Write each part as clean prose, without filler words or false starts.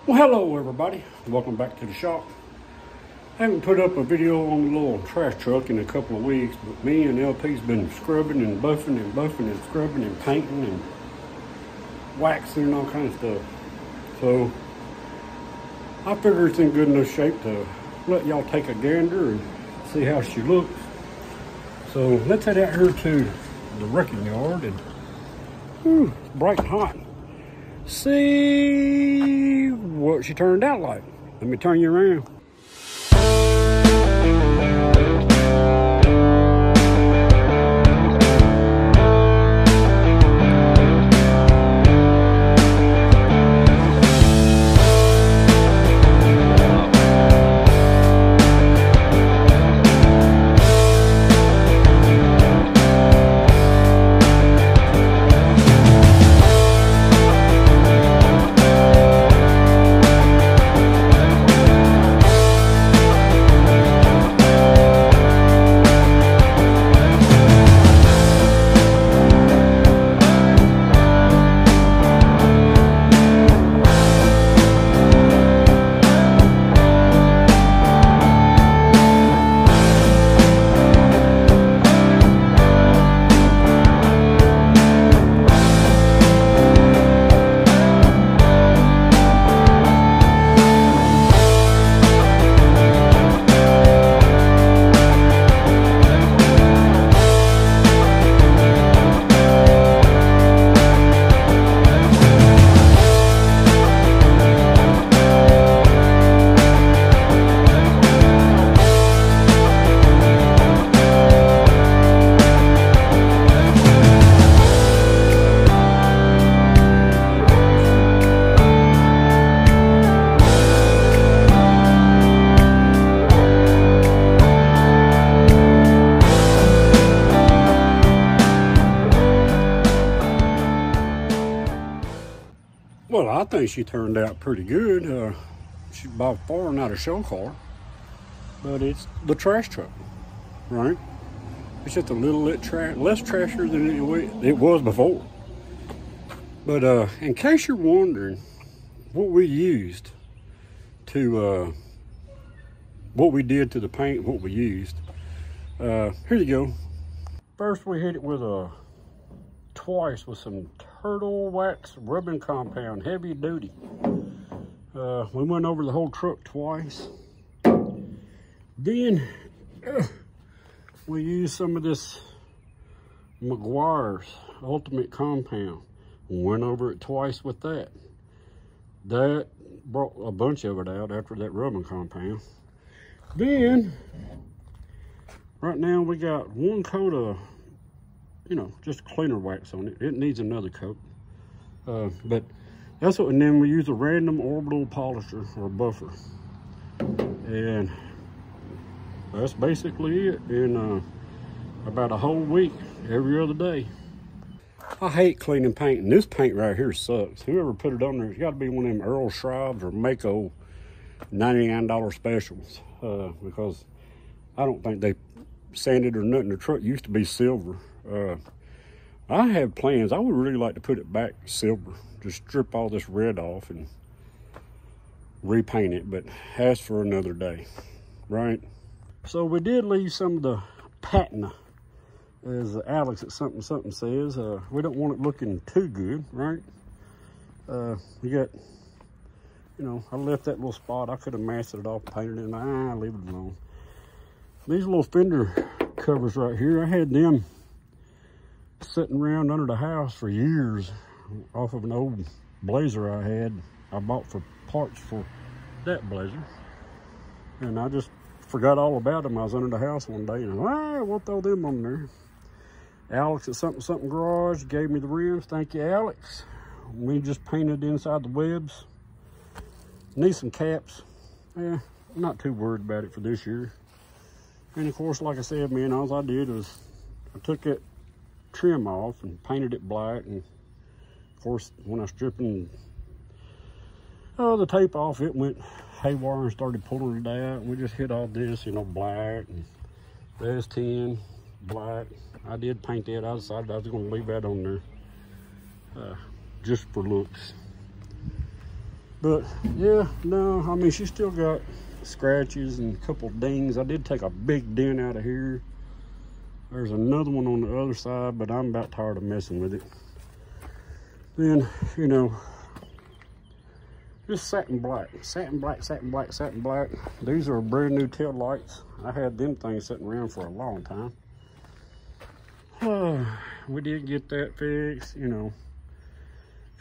Well, hello everybody. Welcome back to the shop. I haven't put up a video on the little trash truck in a couple of weeks, but me and LP's been scrubbing and buffing and scrubbing and painting and waxing and all kinds of stuff. So I figure it's in good enough shape to let y'all take a gander and see how she looks. So let's head out here to the wrecking yard and it's bright and hot. See what she turned out like. Let me turn you around. Well, I think she turned out pretty good. She's by far not a show car, but it's the trash truck, right? It's just a little less trashier than it was before. But in case you're wondering what we used to, what we did to the paint, what we used, here you go. First, we hit it with twice with some turtle wax rubbing compound, heavy duty. We went over the whole truck twice. Then we used some of this McGuire's Ultimate Compound. Went over it twice with that. That brought a bunch of it out after that rubbing compound. Then, right now we got one coat of, just cleaner wax on it. It needs another coat. But that's what, and then we use a random orbital polisher or buffer. And that's basically it in about a whole week, every other day. I hate cleaning paint, and this paint right here sucks. Whoever put it on there, it's got to be one of them Earl Schraub's or Mako $99 specials, because I don't think they sanded or nothing. The truck used to be silver. I have plans. I would really like to put it back silver. Just strip all this red off and repaint it, but that's for another day, right? So we did leave some of the patina, as Alex at something says. We don't want it looking too good, right? We got, I left that little spot. I could have masked it off, painted it, and leave it alone. These little fender covers right here, I had them sitting around under the house for years off of an old Blazer I bought for parts for that Blazer. And I just forgot all about them. I was under the house one day and we'll throw them on there. Alex at something garage gave me the rims. Thank you, Alex. We just painted inside the webs. Need some caps. Yeah, I'm not too worried about it for this year. And of course, like I said, man, all I did was I took that trim off and painted it black, and of course when I was stripping the tape off, it went haywire and started pulling it out, and we just hit all this, black, and the S10 black. I did paint that. I decided I was going to leave that on there just for looks. But yeah, no, I mean, she still got scratches and a couple dings. I did take a big dent out of here. There's another one on the other side, but I'm about tired of messing with it. Then, you know, just satin black, satin black, satin black, satin black. These are brand new tail lights. I had them things sitting around for a long time. We did get that fixed, you know.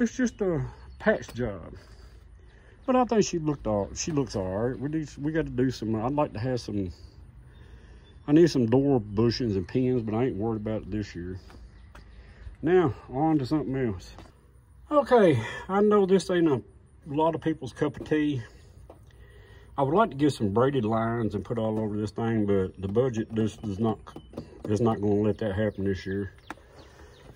It's just a patch job. But I think she looks all right. We got to do some, I'd like to have some, I need some door bushings and pins, but I ain't worried about it this year. Now, on to something else. Okay, I know this ain't a lot of people's cup of tea. I would like to get some braided lines and put all over this thing, but the budget just is not going to let that happen this year.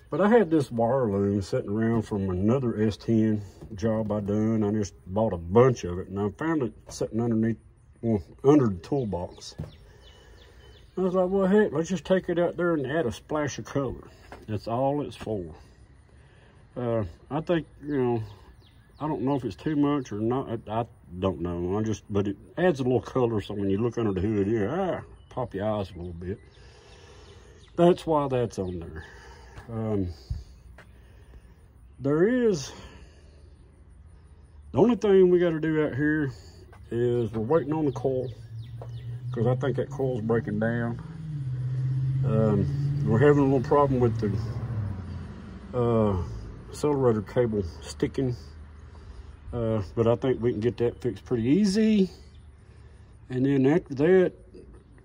But I had this wire loom sitting around from another S10 job I done. I just bought a bunch of it, and I found it sitting underneath, well, under the toolbox. I was like, well, heck, let's just take it out there and add a splash of color. That's all it's for. I think, you know, I don't know if it's too much or not. I don't know. But it adds a little color, so when you look under the hood, yeah, pop your eyes a little bit. That's why that's on there. The only thing we got to do out here is we're waiting on the coil, because I think that coil's breaking down. We're having a little problem with the accelerator cable sticking, but I think we can get that fixed pretty easy. And then after that,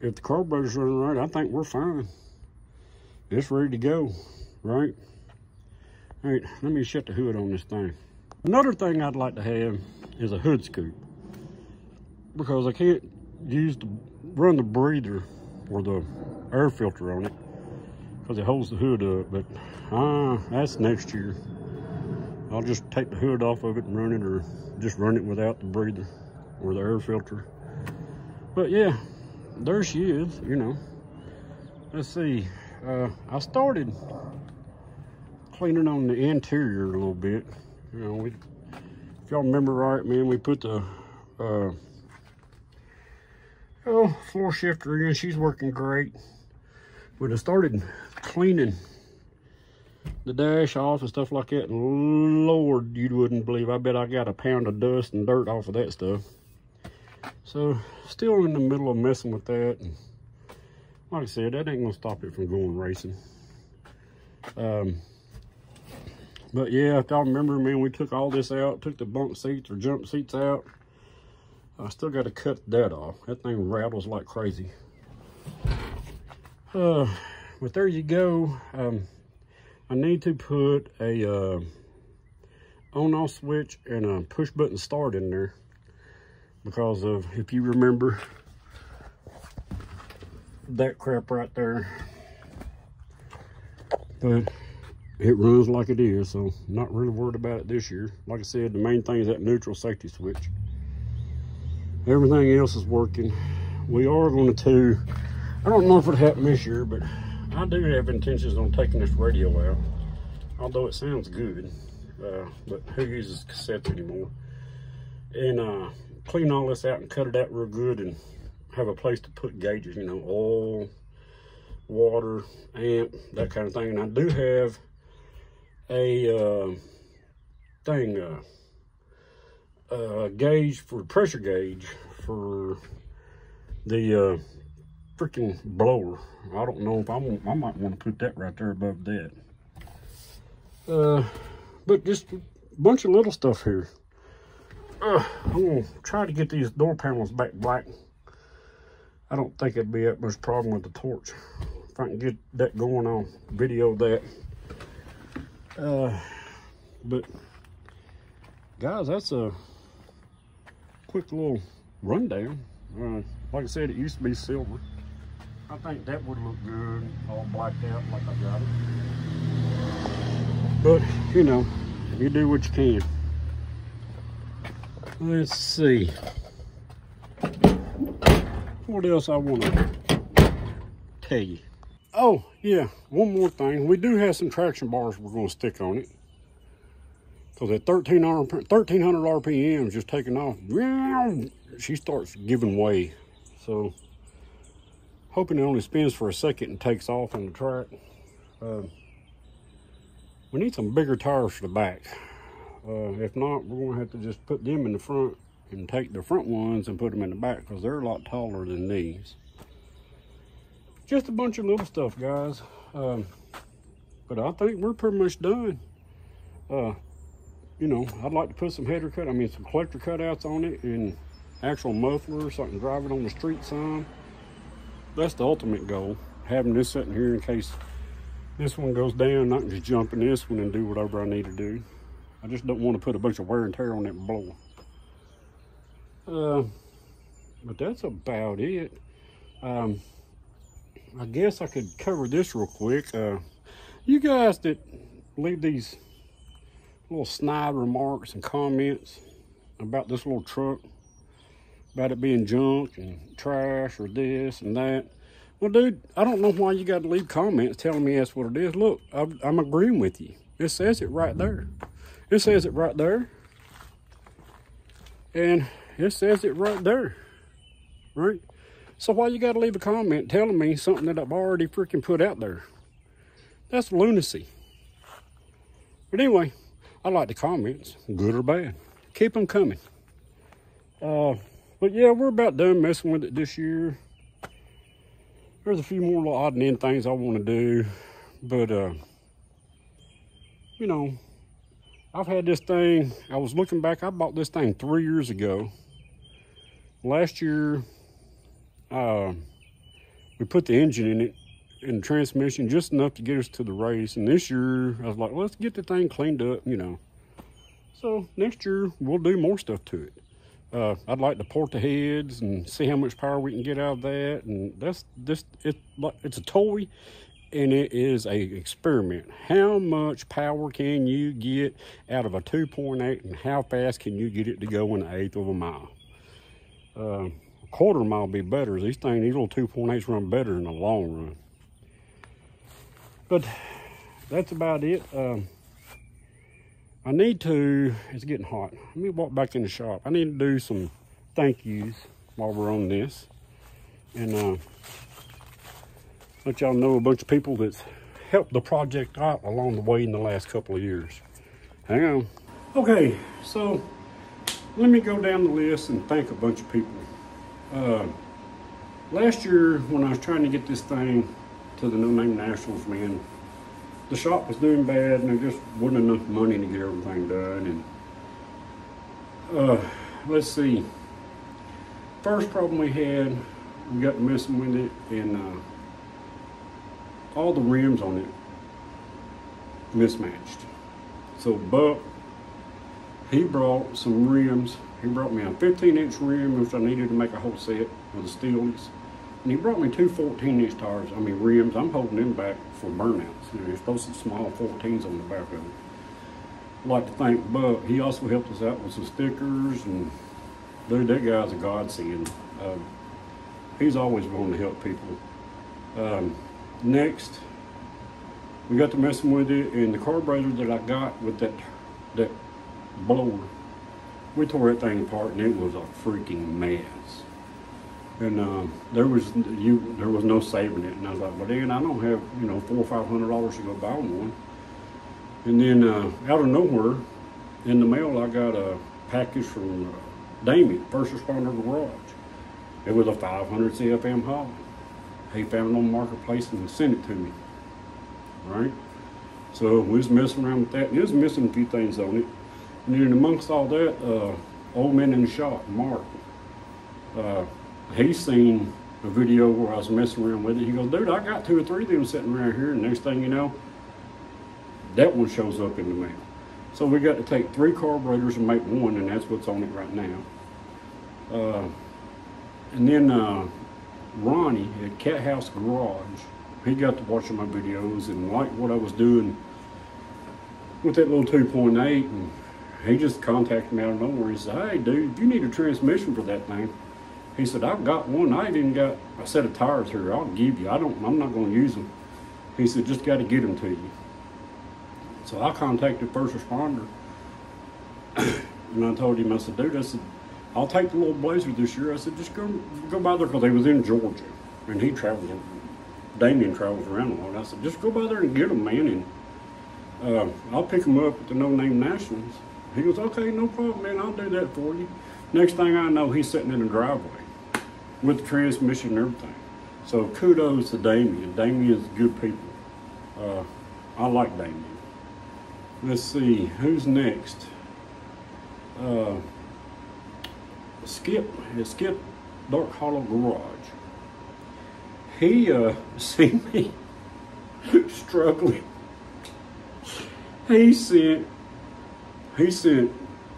if the carburetor's running right, I think we're fine. It's ready to go, right? All right, let me shut the hood on this thing. Another thing I'd like to have is a hood scoop, because I can't run the breather or the air filter on it, because it holds the hood up. But that's next year. I'll just take the hood off of it and run it, or just run it without the breather or the air filter. But yeah, there she is, you know. Let's see. I started cleaning on the interior a little bit. You know, if y'all remember right, man, we put the floor shifter in. She's working great. But I started cleaning the dash off and stuff like that, and Lord, you wouldn't believe, I bet I got a pound of dust and dirt off of that stuff. So still in the middle of messing with that, and like I said, that ain't gonna stop it from going racing. But yeah, if y'all remember, man, we took all this out, took the bunk seats or jump seats out. I still got to cut that off. That thing rattles like crazy. But there you go. I need to put a on-off switch and a push button start in there, because of, if you remember, that crap right there. But it runs like it is, so not really worried about it this year. Like I said, the main thing is that neutral safety switch. Everything else is working. We are going to, I don't know if it'll happen this year, but I do have intentions on taking this radio out, although it sounds good. But who uses cassettes anymore? And clean all this out and cut it out real good, and have a place to put gauges, you know, oil, water, amp, that kind of thing. And I do have a gauge, for pressure gauge for the freaking blower. I don't know if I might want to put that right there above that. But just a bunch of little stuff here. I'm gonna try to get these door panels back black. I don't think it'd be that much problem with the torch. If I can get that going on video that. But guys, that's a quick little rundown. Like I said, it used to be silver. I think that would look good, all blacked out like I got it. But, you know, you do what you can. Let's see. What else I want to tell you? Oh, yeah, one more thing. We do have some traction bars we're going to stick on it, Because at 1300 RPM just taking off, she starts giving way. So, hoping it only spins for a second and takes off on the track. We need some bigger tires for the back. If not, we're going to have to just put them in the front and take the front ones and put them in the back because they're a lot taller than these. Just a bunch of little stuff, guys. But I think we're pretty much done. You know, I'd like to put some header cut, some collector cutouts on it and actual muffler so I can drive it on the street some. That's the ultimate goal. Having this sitting here in case this one goes down, I can just jump in this one and do whatever I need to do. I just don't want to put a bunch of wear and tear on that blower. But that's about it. I guess I could cover this real quick. You guys that leave these little snide remarks and comments about this little truck, about it being junk and trash or this and that. Well, dude, I don't know why you got to leave comments telling me that's what it is. Look, I'm agreeing with you. It says it right there. It says it right there. And it says it right there. Right? So why you got to leave a comment telling me something that I've already freaking put out there? That's lunacy. But anyway, I like the comments, good or bad. Keep them coming. But yeah, we're about done messing with it this year. There's a few more little odd and end things I want to do. But, you know, I've had this thing. I was looking back. I bought this thing 3 years ago. Last year, we put the engine in it, in the transmission, just enough to get us to the race. And this year, I was like, let's get the thing cleaned up, you know. So next year, we'll do more stuff to it. I'd like to port the heads and see how much power we can get out of that. And it's a toy, and it is a experiment. How much power can you get out of a 2.8, and how fast can you get it to go in 1/8 of a mile? A quarter mile would be better. These little 2.8s run better in the long run. But that's about it. It's getting hot. Let me walk back in the shop. I need to do some thank yous while we're on this. And let y'all know a bunch of people that's helped the project out along the way in the last couple of years. Hang on. Okay, so let me go down the list and thank a bunch of people. Last year, when I was trying to get this thing to the No Name Nationals, man, the shop was doing bad and there just wasn't enough money to get everything done. And let's see. First problem we had, we got messing with it, and all the rims on it mismatched. So Buck, he brought some rims. He brought me a 15-inch rim, which I needed to make a whole set with the steelies. And he brought me two 14-inch tires, rims. I'm holding them back for burnouts. You know, you're supposed to small 14s on the back of it. I'd like to thank Buck. He also helped us out with some stickers, and dude, that guy's a godsend. He's always willing to help people. Next, we got to messing with it, and the carburetor that I got with that blower, we tore that thing apart, and it was a freaking mess. And there was no saving it. And I was like, well, Dan, I don't have, $400 or $500 to go buy one. And then out of nowhere, in the mail, I got a package from Damien, First Responder Garage. It was a 500 CFM Holly. He found it on Marketplace and sent it to me. Right? So we was messing around with that. And it was missing a few things on it. And then amongst all that, old man in the shop, Mark, he seen a video where I was messing around with it. He goes, dude, I got 2 or 3 of them sitting around here, and next thing you know, that one shows up in the mail. So we got to take 3 carburetors and make one, and that's what's on it right now. And then Ronnie at Cat House Garage, he got to watching my videos and liked what I was doing with that little 2.8, and he just contacted me out of nowhere. He said, hey, dude, if you need a transmission for that thing, he said, I've got one. I even got a set of tires here. I'll give you. I'm not going to use them. He said, just got to get them to you. So I contacted First Responder, And I told him, I said, dude, I said, I'll take the little Blazer this year. I said, just go by there, because he was in Georgia, and he travels, Damien travels around a lot. I said, just go by there and get them, man, and I'll pick them up at the No Name Nationals. He goes, okay, no problem, man, I'll do that for you. Next thing I know, he's sitting in the driveway with the transmission and everything. So kudos to Damien. Damien's good people. I like Damien. Let's see, who's next? Skip Dark Hollow Garage. He seen me struggling. He sent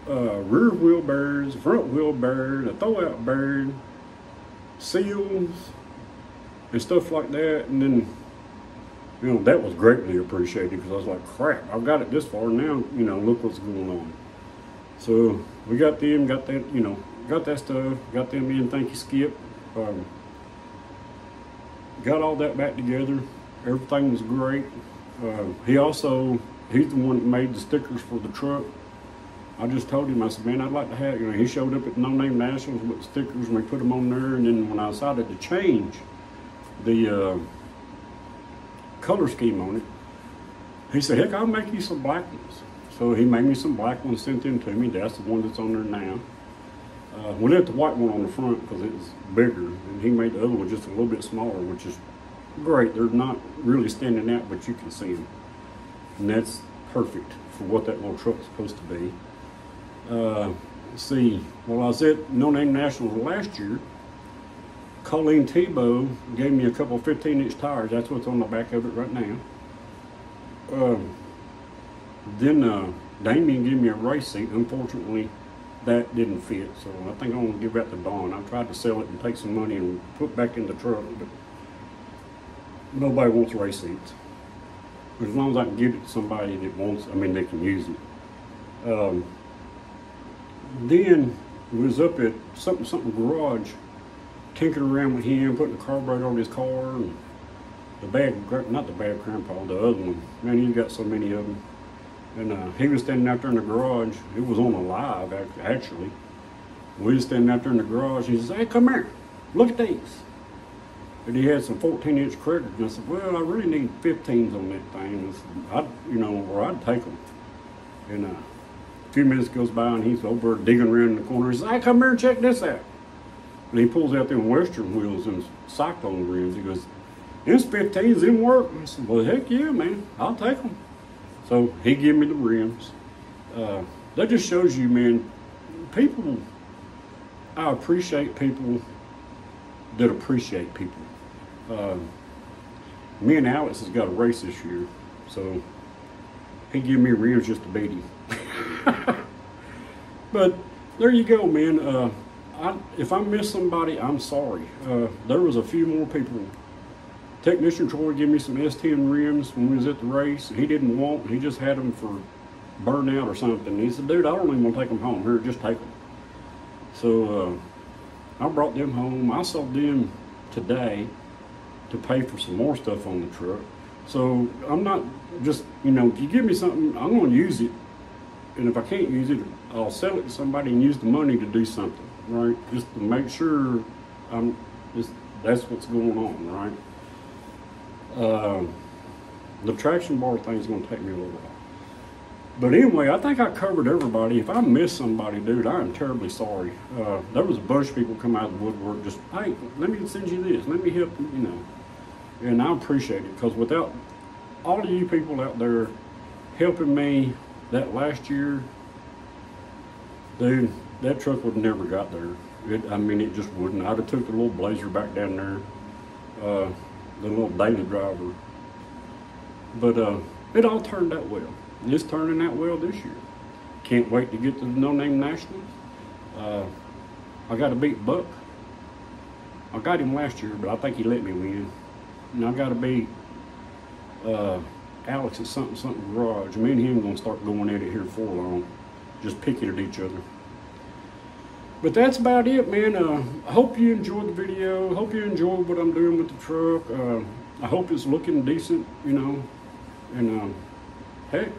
rear wheel bearings, front wheel bearings, a throw out bearing, seals, and stuff like that. And then, you know, that was greatly appreciated, because I was like, crap, I've got it this far now, you know, look what's going on. So we got them, got that, you know, got that stuff, got them in. Thank you, Skip. Got all that back together. Everything was great. He's the one that made the stickers for the truck. I just told him, I said, man, I'd like to have, you know, he showed up at No Name Nationals with the stickers, and we put them on there. And then when I decided to change the color scheme on it, he said, heck, I'll make you some black ones. So he made me some black ones, sent them to me. That's the one that's on there now. We left the white one on the front because it was bigger, and he made the other one just a little bit smaller, which is great. They're not really standing out, but you can see them. And that's perfect for what that little truck's supposed to be. Let's see, well, I was at No Name Nationals last year. Colleen Tebow gave me a couple 15-inch tires. That's what's on the back of it right now. Then Damien gave me a race seat. Unfortunately, that didn't fit, so I think I'm gonna give that to Dawn. I tried to sell it and take some money and put back in the truck, but nobody wants race seats. But as long as I can give it to somebody that wants, I mean, they can use it. Then we was up at something garage, tinkering around with him, putting the carburetor on his car, and not the bad grandpa, the other one. Man, he's got so many of them. And he was standing out there in the garage. It was on a live, actually. We was standing out there in the garage. He says, hey, come here. Look at these. And he had some 14-inch credits. And I said, well, I really need 15s on that thing. I said, or I'd take them. And a few minutes goes by, and he's over digging around in the corner. He says, hey, come here and check this out. And he pulls out them Western wheels and cyclone rims. He goes, these 15s didn't work. I said, well, heck yeah, man. I'll take them. So he gave me the rims. That just shows you, man, I appreciate people that appreciate people. Me and Alex has got a race this year, so he gave me rims just to beat him. But there you go, man. If I miss somebody, I'm sorry. There was a few more people. Technician Troy gave me some S10 rims when we was at the race. He didn't want, he just had them for burnout or something. He said, dude, I don't even want to take them home. Here, just take them. So I brought them home. I sold them today to pay for some more stuff on the truck. So I'm not just, if you give me something, I'm going to use it. And if I can't use it, I'll sell it to somebody and use the money to do something, right? Just to make sure that's what's going on, right? The traction bar thing is going to take me a little while. But anyway, I think I covered everybody. If I missed somebody, dude, I am terribly sorry. There was a bunch of people come out of the woodwork just, hey, let me send you this. Let me help you, And I appreciate it, because without all of you people out there helping me that last year, dude, that truck would have never got there. It just wouldn't. I'd have took the little Blazer back down there. The little daily driver. But it all turned out well. It's turning out well this year. Can't wait to get to the No Name Nationals. I got to beat Buck. I got him last year, but I think he let me win. And I got to beat Alex at something garage. Me and him gonna start going at it here before long, just picking at each other. But that's about it, man. I hope you enjoyed the video. Hope you enjoyed what I'm doing with the truck. I hope it's looking decent, And hey,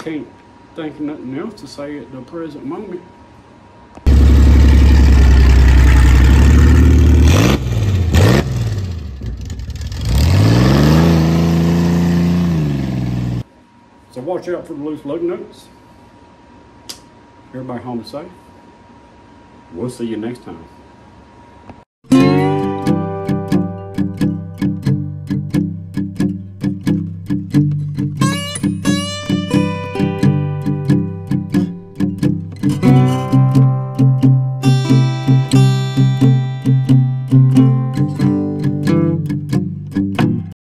can't think of nothing else to say at the present moment. So watch out for the loose lug nuts. Everybody home safe. We'll see you next time.